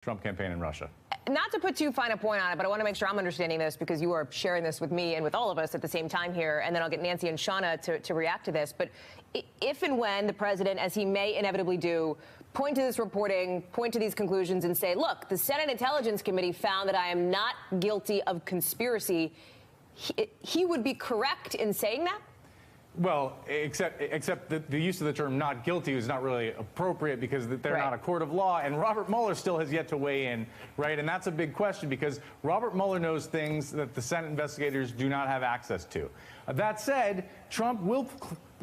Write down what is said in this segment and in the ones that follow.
Trump campaign in Russia. Not to put too fine a point on it, but I want to make sure I'm understanding this because you are sharing this with me and with all of us at the same time here. And then I'll get Nancy and Shauna to react to this. But if and when the president, as he may inevitably do, point to this reporting, point to these conclusions and say, look, the Senate Intelligence Committee found that I am not guilty of conspiracy, he would be correct in saying that? Well, except the use of the term not guilty is not really appropriate because they're not a court of law. And Robert Mueller still has yet to weigh in, right? And that's a big question because Robert Mueller knows things that the Senate investigators do not have access to. That said, Trump will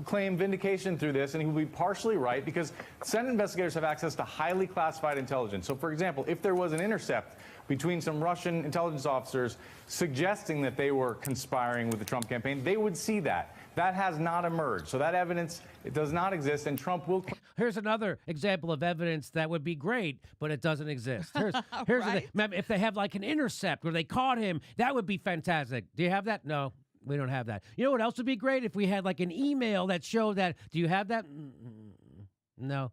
claim vindication through this, and he will be partially right because Senate investigators have access to highly classified intelligence. So, for example, if there was an intercept between some Russian intelligence officers suggesting that they were conspiring with the Trump campaign, they would see that. That has not emerged. So that evidence, it does not exist, and Trump will... Here's another example of evidence that would be great, but it doesn't exist. Here's Right. if they have like an intercept where they caught him, that would be fantastic. Do you have that? No, we don't have that. You know what else would be great? If we had like an email that showed that. Do you have that? No.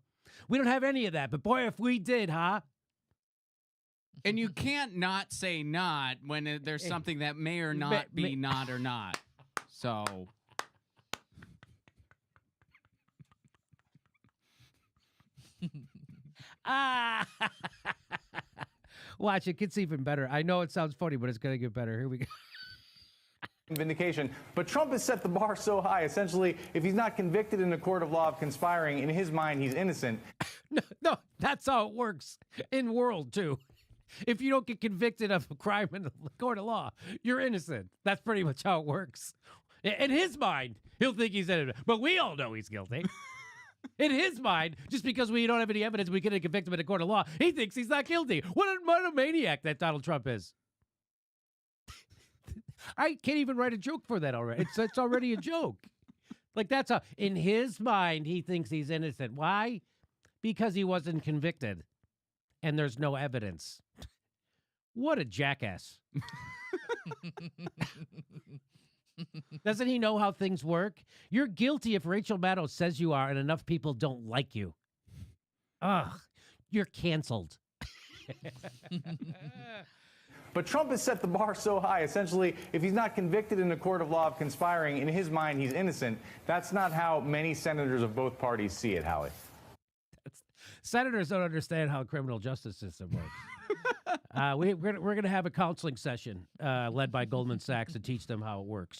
We don't have any of that. But boy, if we did, huh? And you can't not say not when there's something that may or not be not or not. So... Watch, it gets even better. I know it sounds funny, but it's going to get better. Here we go. Vindication. But Trump has set the bar so high, essentially, if he's not convicted in a court of law of conspiring, in his mind, he's innocent. No, that's how it works in world, too. If you don't get convicted of a crime in the court of law, you're innocent. That's pretty much how it works. In his mind, he'll think he's innocent, but we all know he's guilty. In his mind, just because we don't have any evidence we can convict him in a court of law, he thinks he's not guilty. What a maniac that Donald Trump is. I can't even write a joke for that already. It's already a joke. Like, that's how, in his mind, he thinks he's innocent. Why? Because he wasn't convicted. And there's no evidence. What a jackass. Doesn't he know how things work? You're guilty if Rachel Maddow says you are and enough people don't like you. Ugh, you're canceled. But Trump has set the bar so high, essentially, if he's not convicted in a court of law of conspiring, in his mind, he's innocent. That's not how many senators of both parties see it, Howie. Senators don't understand how the criminal justice system works. We're going to have a counseling session led by Goldman Sachs to teach them how it works.